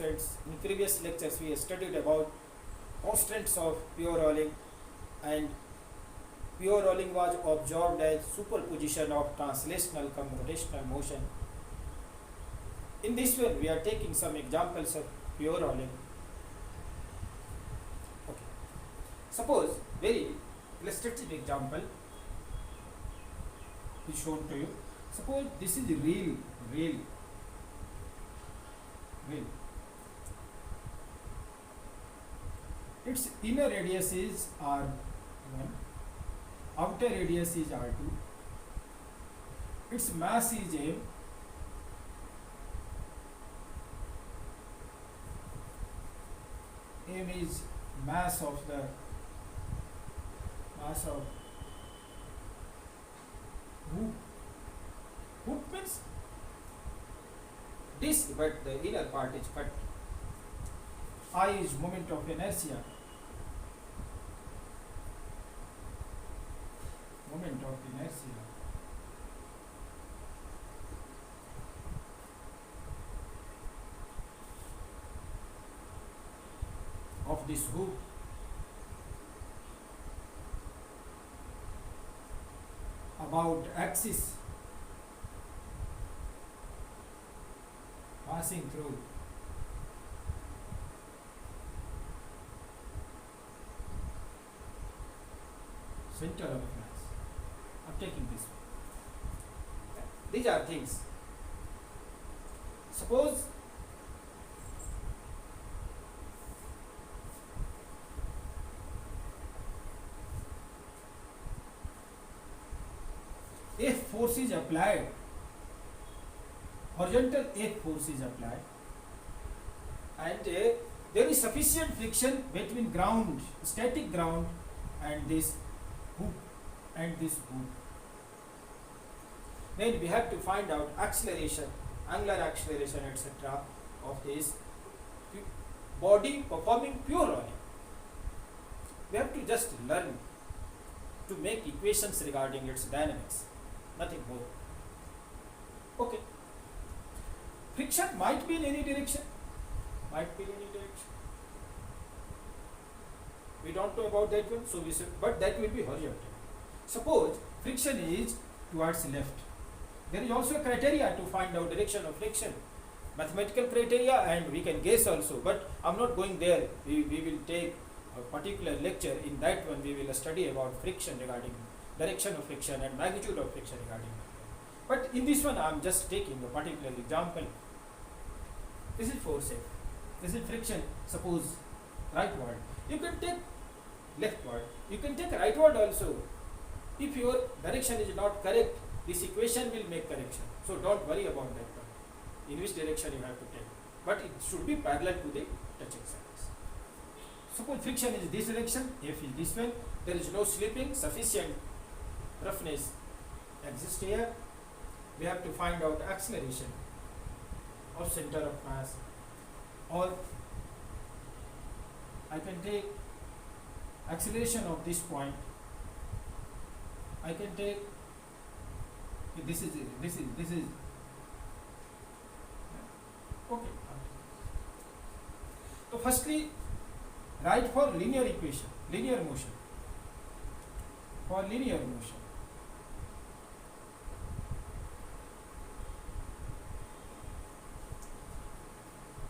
friends, in previous lectures we studied about constants of pure rolling, and pure rolling was observed as superposition of translational cum rotational motion. In this one we are taking some examples of pure rolling. Okay. Suppose very illustrative example is shown to you. Suppose this is real. Its inner radius is R1, outer radius is R2, its mass is M, M is mass of hoop. Hoop means this, but the inner part is cut. I is moment of inertia. Of this hoop. About axis passing through center of mass. I'm taking this one. These are things. Suppose if force is applied, horizontal F force is applied, and there is sufficient friction between ground, static ground, and this hoop, then we have to find out acceleration, angular acceleration, etc. of this body performing pure rolling. We have to just learn to make equations regarding its dynamics, nothing more. Okay. Friction might be in any direction. We don't know about that one, so we said, but that will be horizontal. Suppose friction is towards left. There is also a criteria to find out direction of friction, mathematical criteria, and we can guess also, but I'm not going there. We will take a particular lecture. In that one we will study about friction, regarding direction of friction and magnitude of friction regarding that. But in this one I'm just taking a particular example. This is force F. This is friction. Suppose rightward. You can take leftward. You can take rightward also. If your direction is not correct, this equation will make correction. So don't worry about that one. In which direction you have to take. But it should be parallel to the touching surface. Suppose friction is this direction, F is this one. There is no slipping, sufficient roughness exists here. We have to find out acceleration of center of mass, or I can take acceleration of this point. I can take this is okay. So firstly, write for linear equation, linear motion. For linear motion,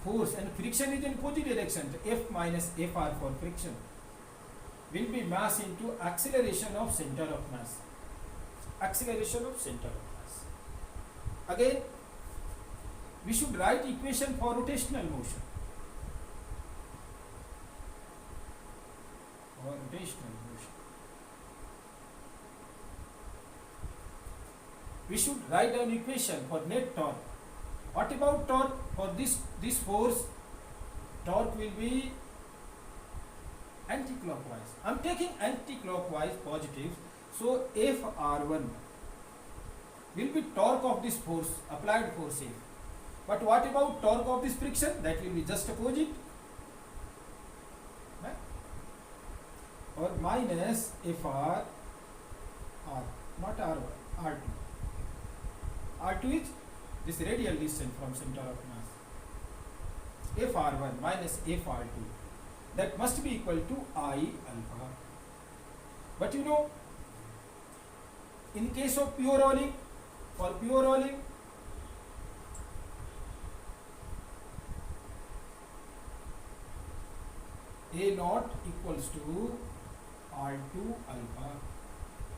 force and friction is in opposite direction. F minus Fr for friction will be mass into acceleration of center of mass. Acceleration of center of mass. Again, we should write equation for rotational motion. For rotational motion, we should write an equation for net torque. What about torque? For this force, torque will be anti-clockwise. I am taking anti-clockwise positive. So Fr1 will be torque of this force, applied force F. But what about torque of this friction? That will be just opposite. Right? Or minus Fr, R, not R1, R2. R2 is this radial distance from center of mass. F R1 minus F R2, that must be equal to I alpha. But you know, in case of pure rolling, for pure rolling, A naught equals to R2 alpha,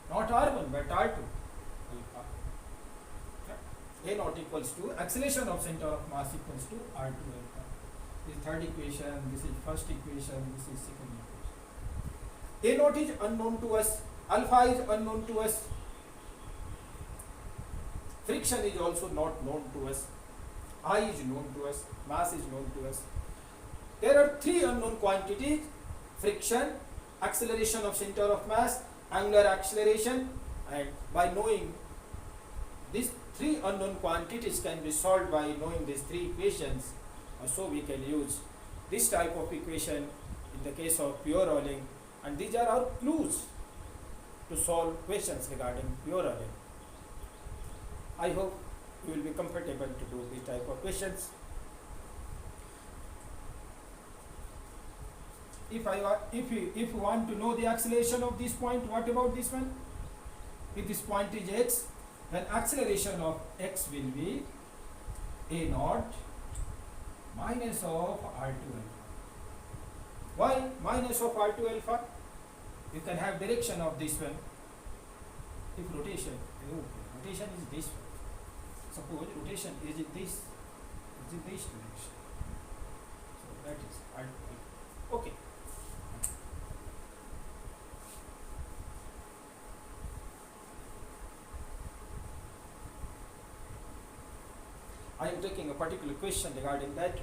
not R1 but R2 alpha. A naught equals to acceleration of center of mass equals to R2 alpha. This is third equation, this is first equation, this is second equation. A naught is unknown to us, alpha is unknown to us, friction is also not known to us, I is known to us, mass is known to us. There are three unknown quantities: friction, acceleration of center of mass, angular acceleration. And by knowing these three unknown quantities can be solved by knowing these three equations. So we can use this type of equation in the case of pure rolling, and these are our clues to solve questions regarding pure rolling. I hope you will be comfortable to do this type of questions. If you want to know the acceleration of this point, what about this one? If this point is x, then acceleration of x will be a naught minus of R2 alpha. Why minus of R2 alpha? You can have direction of this one. If rotation is this one. Suppose rotation is in this direction. So that is R2 alpha. Okay. I am taking a particular question regarding that.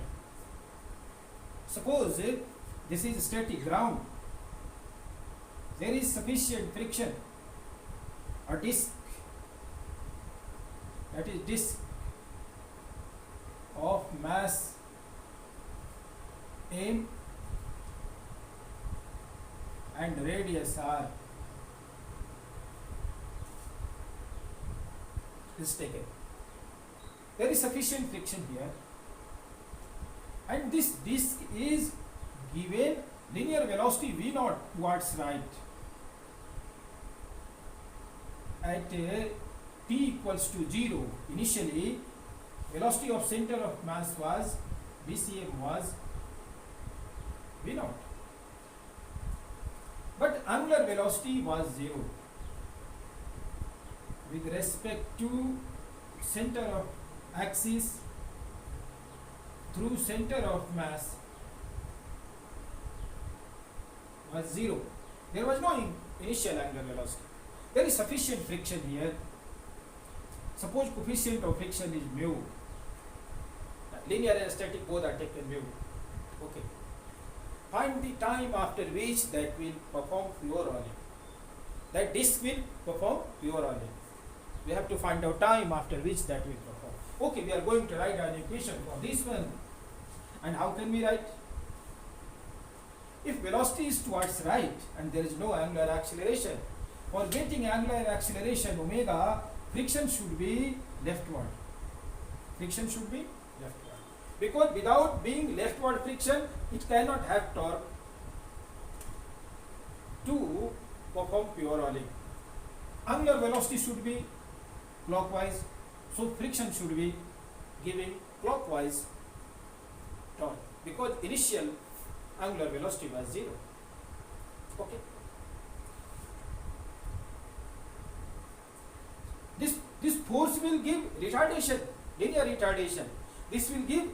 Suppose this is static ground, there is sufficient friction, a disc, that is disc of mass m and radius r is taken. There is sufficient friction here, and this disc is given linear velocity v naught towards right at t equals to 0. Initially, velocity of center of mass was VCM was v naught, but angular velocity was 0 with respect to center of axis through center of mass was 0. There was no initial angular velocity. There is sufficient friction here. Suppose coefficient of friction is mu. Linear and static both are taken mu. Okay. Find the time after which that will perform pure rolling. That disc will perform pure rolling. We have to find out time after which that will perform. Okay, we are going to write an equation for this one. And how can we write? If velocity is towards right and there is no angular acceleration, for getting angular acceleration omega, friction should be leftward. Friction should be leftward. Because without being leftward friction, it cannot have torque to perform pure rolling. Angular velocity should be clockwise, so friction should be giving clockwise torque because initial angular velocity was 0. Okay. This force will give retardation, linear retardation. This will give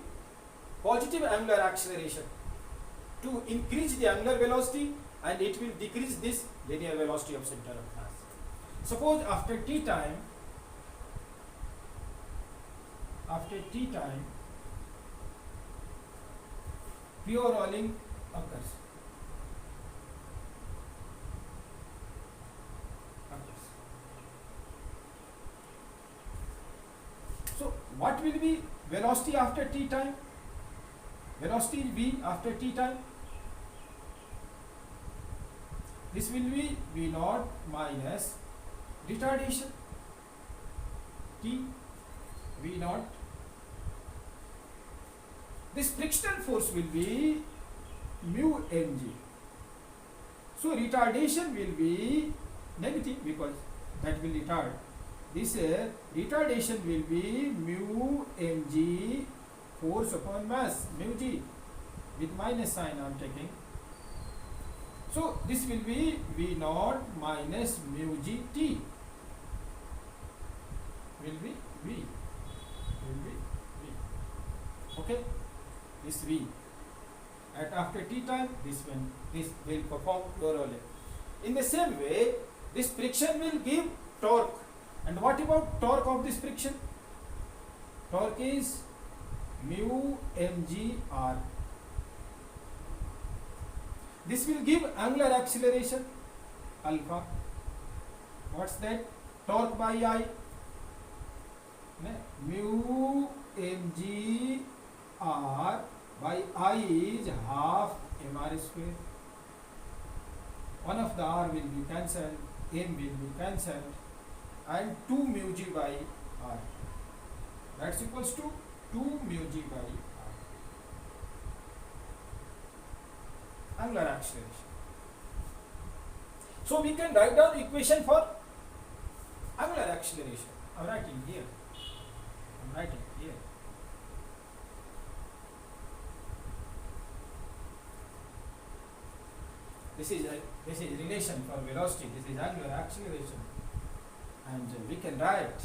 positive angular acceleration to increase the angular velocity, and it will decrease this linear velocity of center of mass. Suppose after t time, pure rolling occurs. So what will be velocity after t time? Velocity will be after t time. This will be v naught minus retardation t v naught This frictional force will be mu mg. So retardation will be negative because that will retard. This retardation will be mu mg force upon mass, mu g, with minus sign I am taking. So this will be V naught minus mu g t, will be V. Okay, this V. At after t time, this will perform pure rolling. In the same way, this friction will give torque. And what about torque of this friction? Torque is mu mg r. This will give angular acceleration alpha. What's that? Torque by I. Mu mg r by I is half mr square. One of the r will be cancelled, m will be cancelled, and 2 mu g by r. That's equals to 2 mu g by r. Angular acceleration. So we can write down equation for angular acceleration. I'm writing here. This is relation for velocity. This is angular acceleration, and we can write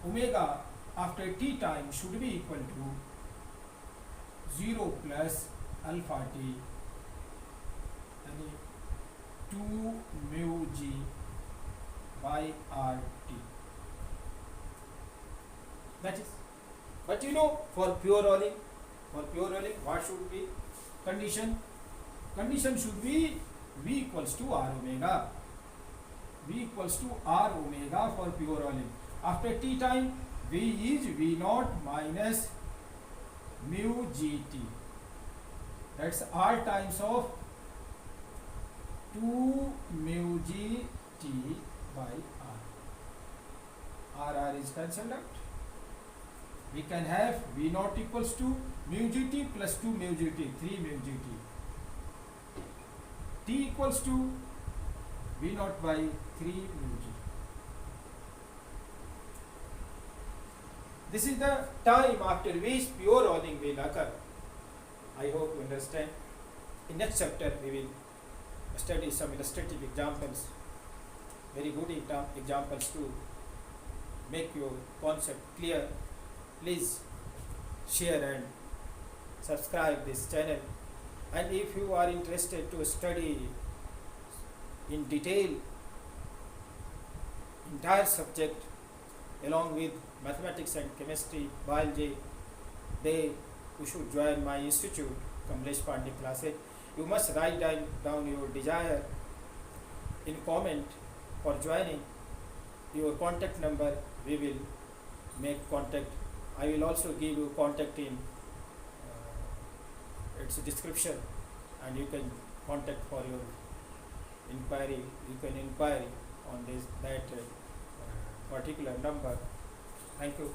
omega after t time should be equal to 0 plus alpha t and 2 mu g by r t. That is, but you know, for pure rolling, what should be condition? Condition should be V equals to R omega. V equals to R omega for pure rolling. After t time, V is V naught minus mu gt. That's R times of 2 mu g t by R. R is cancelled out. We can have V naught equals to mu gt plus 2 mu gt, 3 mu gt. T equals to V naught by 3 mu g. This is the time after which pure rolling will occur. I hope you understand. In next chapter we will study some illustrative examples, very good examples to make your concept clear. Please share and subscribe this channel, and if you are interested to study in detail entire subject along with mathematics and chemistry, biology, you should join my institute, Kamlesh Pandey classes. You must write down your desire in comment for joining, your contact number. We will make contact. I will also give you contact in its description, and you can contact for your inquiry. You can inquire on that particular number. Thank you.